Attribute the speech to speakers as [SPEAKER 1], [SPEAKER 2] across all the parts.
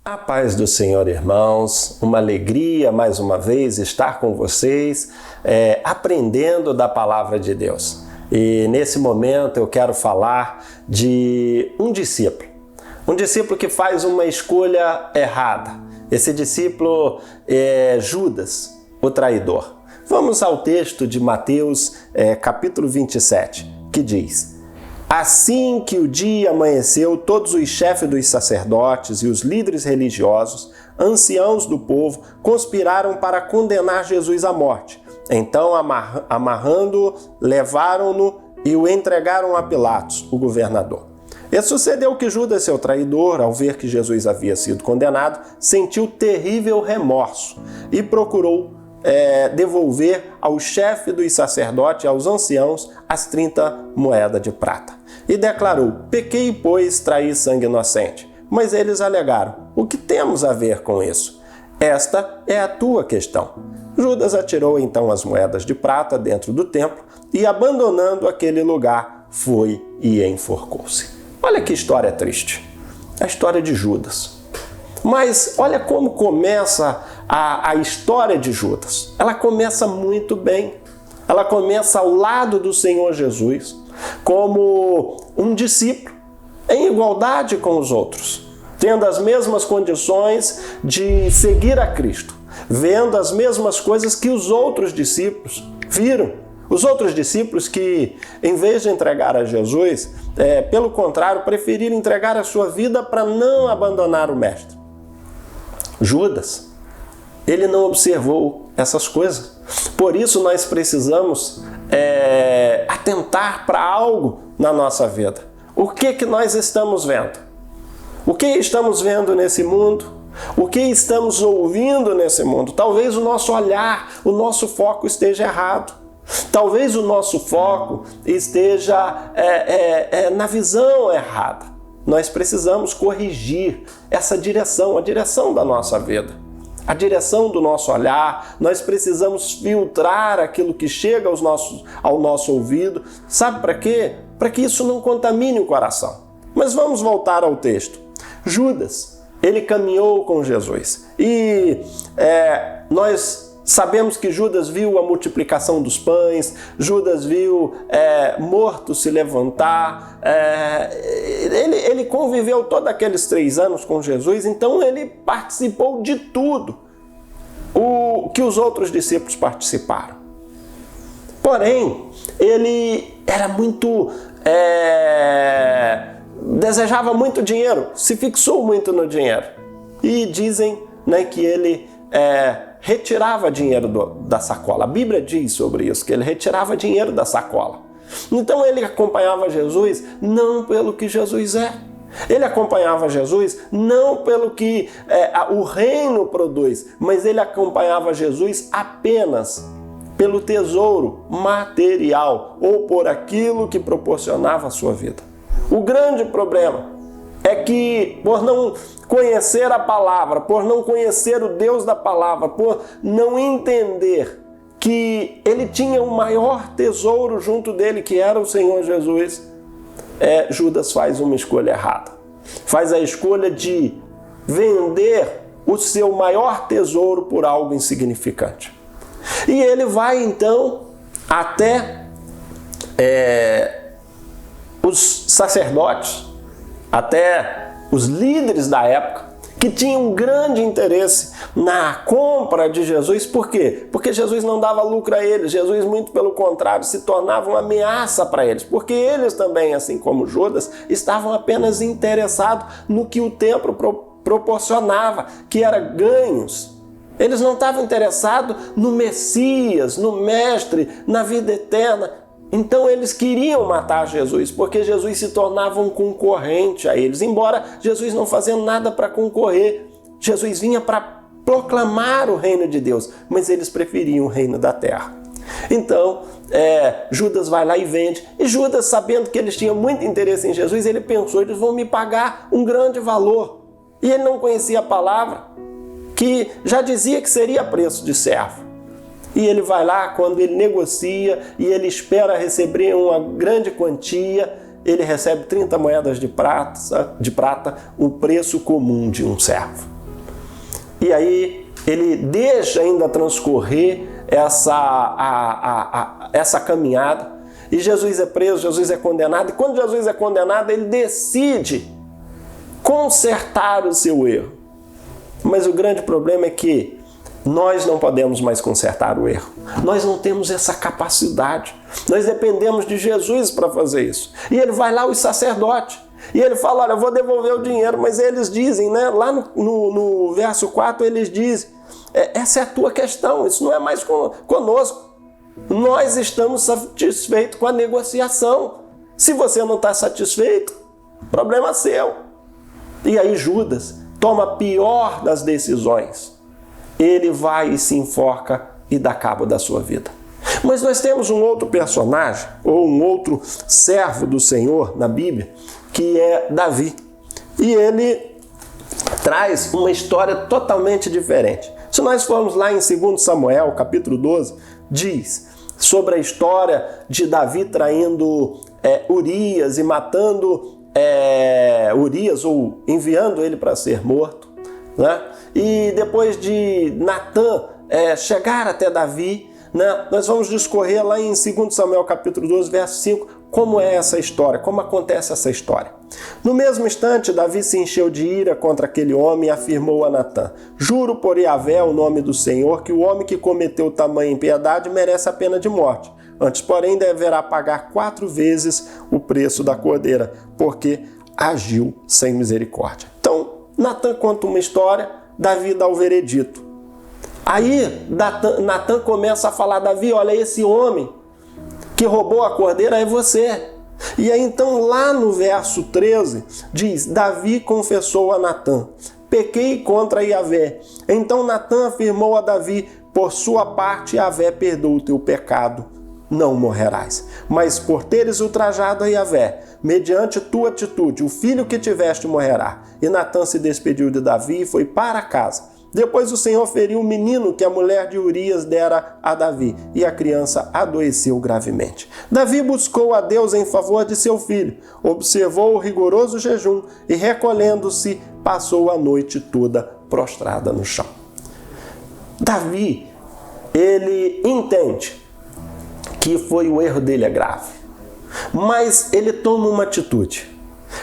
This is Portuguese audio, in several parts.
[SPEAKER 1] A paz do Senhor, irmãos, uma alegria mais uma vez estar com vocês, aprendendo da Palavra de Deus. E nesse momento eu quero falar de um discípulo que faz uma escolha errada. Esse discípulo é Judas, o traidor. Vamos ao texto de Mateus, capítulo 27, que diz: Assim que o dia amanheceu, todos os chefes dos sacerdotes e os líderes religiosos, anciãos do povo, conspiraram para condenar Jesus à morte. Então, amarrando-o, levaram-no e o entregaram a Pilatos, o governador. E sucedeu que Judas, seu traidor, ao ver que Jesus havia sido condenado, sentiu terrível remorso e procurou devolver ao chefe dos sacerdotes e aos anciãos as 30 moedas de prata. E declarou: pequei, pois traí sangue inocente. Mas eles alegaram: o que temos a ver com isso? Esta é a tua questão. Judas atirou então as moedas de prata dentro do templo e, abandonando aquele lugar, foi e enforcou-se. Olha que história triste. A história de Judas. Mas olha como começa a história de Judas. Ela começa muito bem. Ela começa ao lado do Senhor Jesus, como um discípulo, em igualdade com os outros, tendo as mesmas condições de seguir a Cristo, vendo as mesmas coisas que os outros discípulos viram. Os outros discípulos que, em vez de entregar a Jesus, pelo contrário, preferiram entregar a sua vida para não abandonar o Mestre. Judas, ele não observou essas coisas. Por isso nós precisamos atentar para algo na nossa vida. O que nós estamos vendo? O que estamos vendo nesse mundo? O que estamos ouvindo nesse mundo? Talvez o nosso olhar, o nosso foco esteja errado. Talvez o nosso foco esteja na visão errada. Nós precisamos corrigir essa direção, a direção da nossa vida, a direção do nosso olhar. Nós precisamos filtrar aquilo que chega ao nosso ouvido. Sabe para quê? Para que isso não contamine o coração. Mas vamos voltar ao texto. Judas, ele caminhou com Jesus e nós sabemos que Judas viu a multiplicação dos pães, Judas viu morto se levantar, ele conviveu todos aqueles 3 anos com Jesus, então ele participou de tudo o que os outros discípulos participaram. Porém, ele era muito... desejava muito dinheiro, se fixou muito no dinheiro. E dizem que ele retirava dinheiro da sacola. A Bíblia diz sobre isso, que ele retirava dinheiro da sacola. Então ele acompanhava Jesus não pelo que Jesus é. Ele acompanhava Jesus não pelo que o reino produz, mas ele acompanhava Jesus apenas pelo tesouro material ou por aquilo que proporcionava a sua vida. O grande problema é que, por não conhecer a palavra, por não conhecer o Deus da palavra, por não entender que ele tinha o maior tesouro junto dele, que era o Senhor Jesus, Judas faz uma escolha errada. Faz a escolha de vender o seu maior tesouro por algo insignificante. E ele vai então até os sacerdotes, até os líderes da época, que tinham um grande interesse na compra de Jesus. Por quê? Porque Jesus não dava lucro a eles. Jesus, muito pelo contrário, se tornava uma ameaça para eles. Porque eles também, assim como Judas, estavam apenas interessados no que o templo proporcionava, que era ganhos. Eles não estavam interessados no Messias, no Mestre, na vida eterna. Então eles queriam matar Jesus, porque Jesus se tornava um concorrente a eles. Embora Jesus não fazia nada para concorrer, Jesus vinha para proclamar o reino de Deus, mas eles preferiam o reino da terra. Então, Judas vai lá e vende. E Judas, sabendo que eles tinham muito interesse em Jesus, ele pensou: eles vão me pagar um grande valor. E ele não conhecia a palavra, que já dizia que seria preço de servo. E ele vai lá, quando ele negocia e ele espera receber uma grande quantia, ele recebe 30 moedas de prata, o preço comum de um servo. E aí ele deixa ainda transcorrer essa caminhada. E Jesus é preso, Jesus é condenado. E quando Jesus é condenado, ele decide consertar o seu erro. Mas o grande problema é que nós não podemos mais consertar o erro. Nós não temos essa capacidade. Nós dependemos de Jesus para fazer isso. E ele vai lá, os sacerdotes, e ele fala, olha, eu vou devolver o dinheiro. Mas eles dizem, né, lá no verso 4, eles dizem, essa é a tua questão, isso não é mais conosco. Nós estamos satisfeitos com a negociação. Se você não está satisfeito, problema seu. E aí Judas toma a pior das decisões. Ele vai e se enforca e dá cabo da sua vida. Mas nós temos um outro personagem, ou um outro servo do Senhor na Bíblia, que é Davi. E ele traz uma história totalmente diferente. Se nós formos lá em 2 Samuel, capítulo 12, diz sobre a história de Davi traindo Urias e matando Urias, ou enviando ele para ser morto, né? E depois de Natã chegar até Davi, né? Nós vamos discorrer lá em 2 Samuel capítulo 12, verso 5, como é essa história, como acontece essa história. No mesmo instante, Davi se encheu de ira contra aquele homem e afirmou a Natã: juro por Yahvé, o nome do Senhor, que o homem que cometeu tamanha impiedade merece a pena de morte. Antes, porém, deverá pagar 4 vezes o preço da cordeira, porque agiu sem misericórdia. Então, Natã conta uma história, Davi dá o veredito. Aí, Natã começa a falar, Davi, olha, esse homem que roubou a cordeira é você. E aí, então, lá no verso 13, diz, Davi confessou a Natã, pequei contra Yahvé. Então Natã afirmou a Davi, por sua parte, Yahvé perdoa o teu pecado, não morrerás. Mas por teres ultrajado a Yahvé, mediante tua atitude, o filho que tiveste morrerá. E Natã se despediu de Davi e foi para casa. Depois o Senhor feriu o menino que a mulher de Urias dera a Davi, e a criança adoeceu gravemente. Davi buscou a Deus em favor de seu filho, observou o rigoroso jejum e, recolhendo-se, passou a noite toda prostrada no chão. Davi, ele entende que foi o erro dele é grave, mas ele toma uma atitude.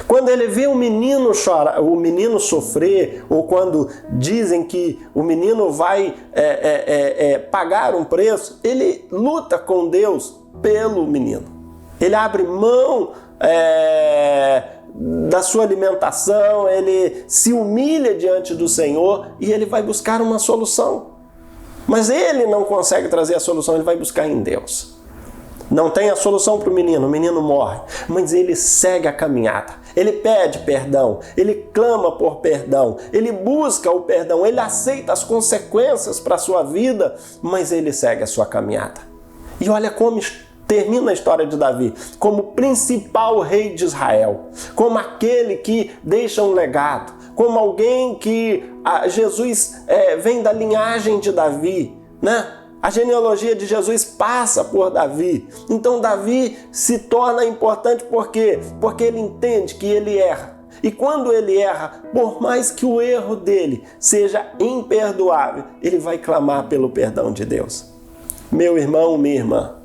[SPEAKER 1] Quando ele vê o menino chorar, o menino sofrer, ou quando dizem que o menino vai pagar um preço, ele luta com Deus pelo menino. Ele abre mão da sua alimentação, ele se humilha diante do Senhor e ele vai buscar uma solução. Mas ele não consegue trazer a solução, ele vai buscar em Deus. Não tem a solução para o menino morre, mas ele segue a caminhada, ele pede perdão, ele clama por perdão, ele busca o perdão, ele aceita as consequências para a sua vida, mas ele segue a sua caminhada. E olha como termina a história de Davi, como principal rei de Israel, como aquele que deixa um legado, como alguém que Jesus vem da linhagem de Davi, né? A genealogia de Jesus passa por Davi. Então Davi se torna importante por quê? Porque ele entende que ele erra. E quando ele erra, por mais que o erro dele seja imperdoável, ele vai clamar pelo perdão de Deus. Meu irmão, minha irmã,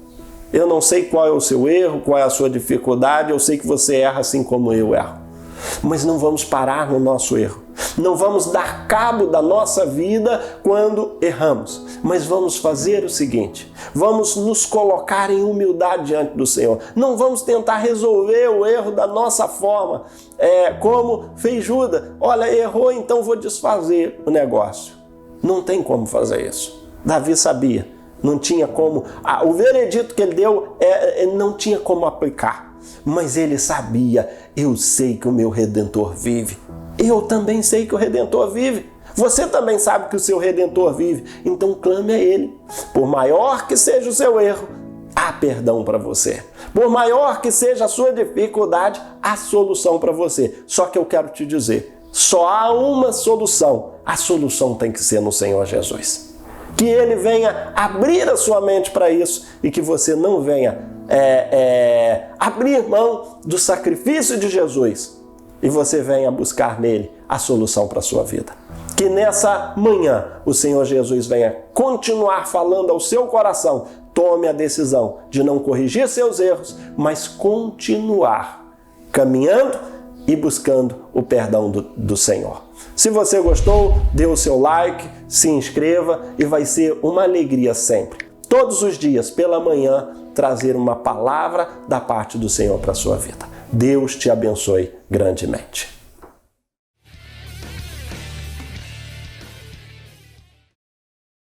[SPEAKER 1] eu não sei qual é o seu erro, qual é a sua dificuldade, eu sei que você erra assim como eu erro. Mas não vamos parar no nosso erro. Não vamos dar cabo da nossa vida quando erramos. Mas vamos fazer o seguinte, vamos nos colocar em humildade diante do Senhor. Não vamos tentar resolver o erro da nossa forma, como fez Judas. Olha, errou, então vou desfazer o negócio. Não tem como fazer isso. Davi sabia, não tinha como. O veredito que ele deu, não tinha como aplicar. Mas ele sabia, eu sei que o meu Redentor vive. Eu também sei que o Redentor vive. Você também sabe que o seu Redentor vive. Então clame a Ele. Por maior que seja o seu erro, há perdão para você. Por maior que seja a sua dificuldade, há solução para você. Só que eu quero te dizer, só há uma solução. A solução tem que ser no Senhor Jesus. Que Ele venha abrir a sua mente para isso e que você não venha abrir mão do sacrifício de Jesus e você venha buscar nele a solução para a sua vida. Que nessa manhã o Senhor Jesus venha continuar falando ao seu coração. Tome a decisão de não corrigir seus erros, mas continuar caminhando e buscando o perdão do Senhor. Se você gostou, dê o seu like, se inscreva e vai ser uma alegria sempre, todos os dias pela manhã, trazer uma palavra da parte do Senhor para a sua vida. Deus te abençoe grandemente.